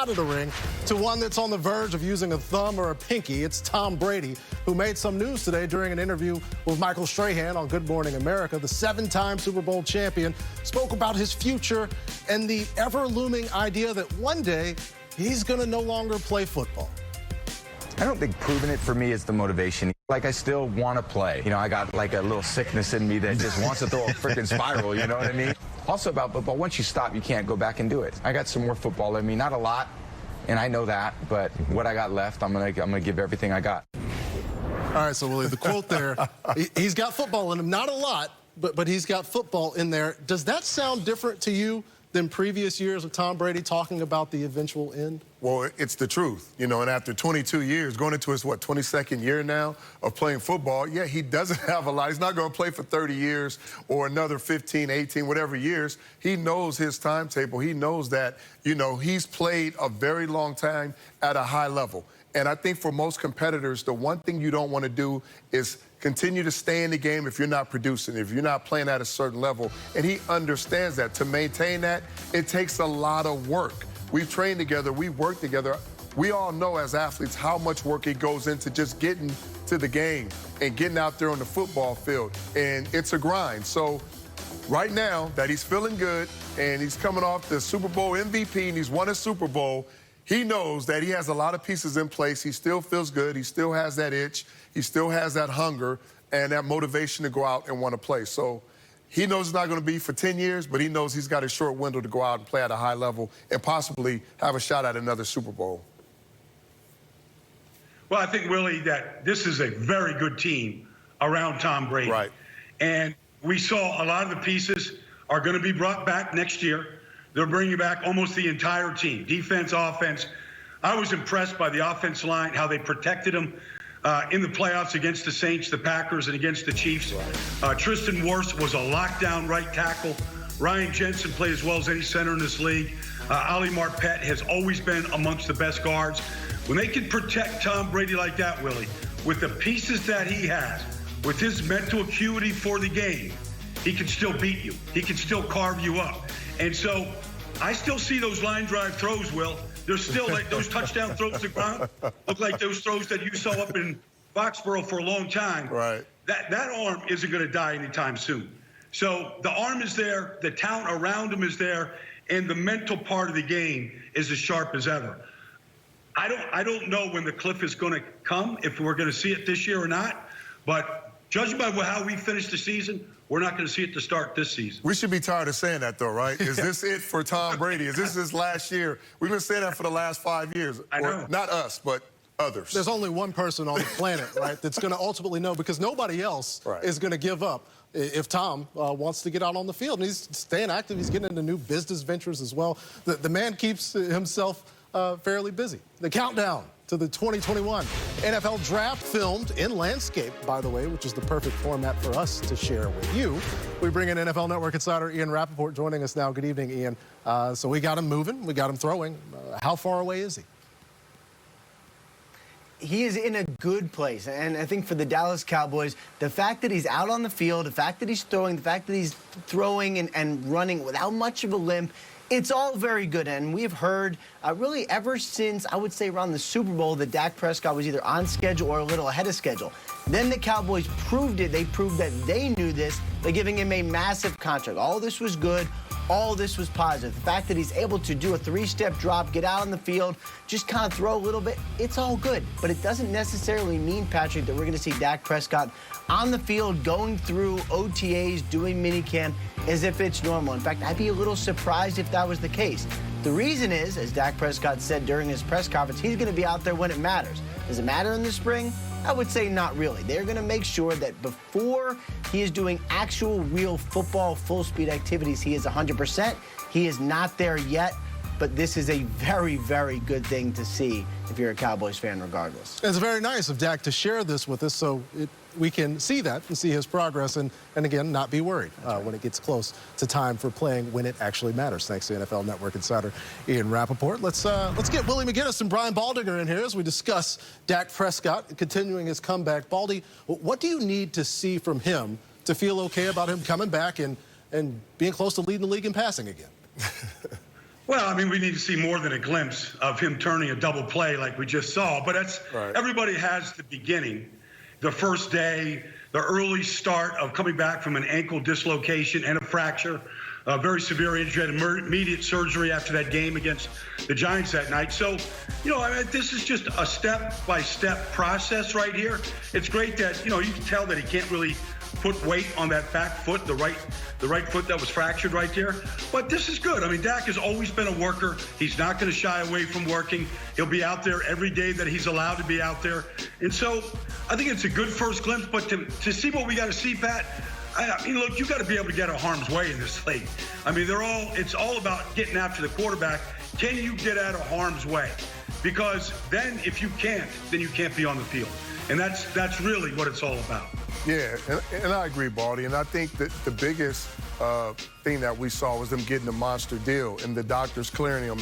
out of the ring to one that's on the verge of using a thumb or a pinky. It's Tom Brady, who made some news today during an interview with Michael Strahan on Good Morning America. The 7-time Super Bowl champion spoke about his future and the ever-looming idea that one day he's going to no longer play football. I don't think proving it for me is the motivation. Like, I still want to play. You know, I got like a little sickness in me that just wants to throw a freaking spiral, you know what I mean? Also about football, once you stop, you can't go back and do it. I got some more football in me, not a lot, and I know that, but what I got left, I'm gonna give everything I got. All right, so Willie, the quote there, he's got football in him, not a lot, but he's got football in there. Does that sound different to you than previous years of Tom Brady talking about the eventual end? Well, it's the truth, you know, and after 22 years, going into his, 22nd year now of playing football, yeah, he doesn't have a lot. He's not going to play for 30 years or another 15, 18, whatever years. He knows his timetable. He knows that, you know, he's played a very long time at a high level. And I think for most competitors, the one thing you don't want to do is continue to stay in the game if you're not producing, if you're not playing at a certain level. And he understands that. To maintain that, it takes a lot of work. We've trained together. We've worked together. We all know as athletes how much work it goes into just getting to the game and getting out there on the football field. And it's a grind. So right now that he's feeling good and he's coming off the Super Bowl MVP and he's won a Super Bowl, he knows that he has a lot of pieces in place. He still feels good. He still has that itch. He still has that hunger and that motivation to go out and want to play. So he knows it's not going to be for 10 years, but he knows he's got a short window to go out and play at a high level and possibly have a shot at another Super Bowl. Well, I think, Willie, that this is a very good team around Tom Brady. Right. And we saw a lot of the pieces are going to be brought back next year. They're bringing back almost the entire team, defense, offense. I was impressed by the offense line, how they protected them in the playoffs against the Saints, the Packers, and against the Chiefs. Tristan Wirfs was a lockdown right tackle. Ryan Jensen played as well as any center in this league. Ali Marpet has always been amongst the best guards. When they can protect Tom Brady like that, Willie, with the pieces that he has, with his mental acuity for the game, he can still beat you. He can still carve you up. And so I still see those line drive throws, Will. They're still like those touchdown throws to the ground. Look like those throws that you saw up in Foxborough for a long time. Right. That arm isn't going to die anytime soon. So the arm is there, the talent around him is there, and the mental part of the game is as sharp as ever. I don't know when the cliff is going to come, if we're going to see it this year or not, but judging by how we finish the season, we're not going to see it to start this season. We should be tired of saying that, though, right? Is this it for Tom Brady? Is this his last year? We've been saying that for the last 5 years. I know. Not us, but others. There's only one person on the planet, right, that's going to ultimately know, because nobody else is going to give up if Tom wants to get out on the field. And he's staying active. He's getting into new business ventures as well. The man keeps himself fairly busy. The countdown to the 2021 NFL Draft, filmed in landscape, by the way, which is the perfect format for us to share with you. We bring in NFL Network insider Ian Rappaport joining us now. Good evening, Ian. So we got him moving. We got him throwing. How far away is he? He is in a good place, and I think for the Dallas Cowboys, the fact that he's out on the field, the fact that he's throwing, the fact that he's throwing and running without much of a limp, it's all very good. And we've heard really ever since, I would say, around the Super Bowl, that Dak Prescott was either on schedule or a little ahead of schedule. Then the Cowboys proved it. They proved that they knew this by giving him a massive contract. All this was good. All this was positive. The fact that he's able to do a 3-step drop, get out on the field, just kind of throw a little bit, it's all good. But it doesn't necessarily mean, Patrick, that we're going to see Dak Prescott on the field, going through OTAs, doing minicamp as if it's normal. In fact, I'd be a little surprised if that was the case. The reason is, as Dak Prescott said during his press conference, he's going to be out there when it matters. Does it matter in the spring? I would say not really. They're going to make sure that before he is doing actual real football full-speed activities, he is 100%. He is not there yet, but this is a very, very good thing to see if you're a Cowboys fan regardless. It's very nice of Dak to share this with us so we can see that and see his progress and again, not be worried when it gets close to time for playing when it actually matters. Thanks to NFL Network insider Ian Rappaport. Let's get Willie McGinest and Brian Baldinger in here as we discuss Dak Prescott continuing his comeback. Baldy, what do you need to see from him to feel okay about him coming back and being close to leading the league in passing again? Well, I mean, we need to see more than a glimpse of him turning a double play like we just saw. But that's everybody has the beginning, the first day, the early start of coming back from an ankle dislocation and a fracture, a very severe injury, had immediate surgery after that game against the Giants that night. So, you know, I mean, this is just a step-by-step process right here. It's great that, you know, you can tell that he can't really put weight on that back foot, the right foot that was fractured right there. But this is good. I mean, Dak has always been a worker. He's not going to shy away from working. He'll be out there every day that he's allowed to be out there. And so I think it's a good first glimpse. But to see what we got to see, Pat, I mean, look, you got to be able to get out of harm's way in this league. I mean, it's all about getting after the quarterback. Can you get out of harm's way? Because then if you can't, then you can't be on the field. And that's really what it's all about. Yeah, and I agree, Baldy. And I think that the biggest thing that we saw was them getting a monster deal and the doctors clearing him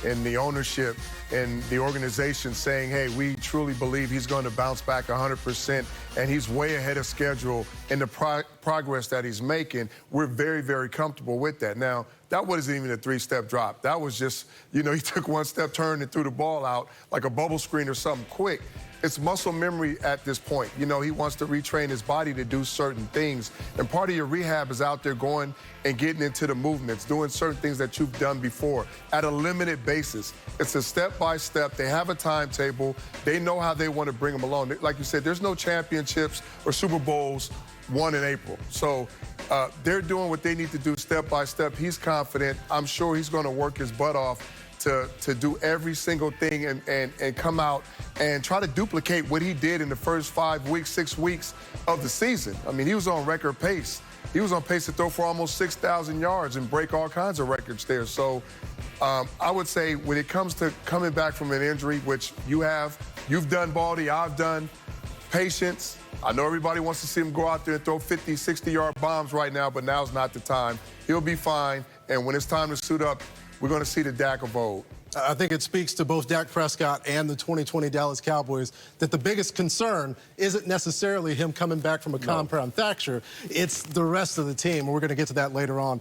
and the ownership and the organization saying, hey, we truly believe he's going to bounce back 100% and he's way ahead of schedule in the progress that he's making. We're very, very comfortable with that. Now, that wasn't even a three-step drop. That was just, you know, he took one step, turned, and threw the ball out like a bubble screen or something quick. It's muscle memory at this point. You know, he wants to retrain his body to do certain things. And part of your rehab is out there going and getting into the movements, doing certain things that you've done before at a limited basis. It's a step-by-step. They have a timetable. They know how they want to bring them along. Like you said, there's no championships or Super Bowls won in April. So they're doing what they need to do step by step. He's confident. I'm sure he's going to work his butt off to do every single thing and come out and try to duplicate what he did in the first 5 weeks, 6 weeks of the season. I mean, he was on record pace. He was on pace to throw for almost 6,000 yards and break all kinds of records there. So I would say when it comes to coming back from an injury, which you've done, Baldy, I've done, patience. I know everybody wants to see him go out there and throw 50, 60-yard bombs right now, but now's not the time. He'll be fine, and when it's time to suit up, we're going to see the Dak of old. I think it speaks to both Dak Prescott and the 2020 Dallas Cowboys that the biggest concern isn't necessarily him coming back from a compound fracture. It's the rest of the team, and we're going to get to that later on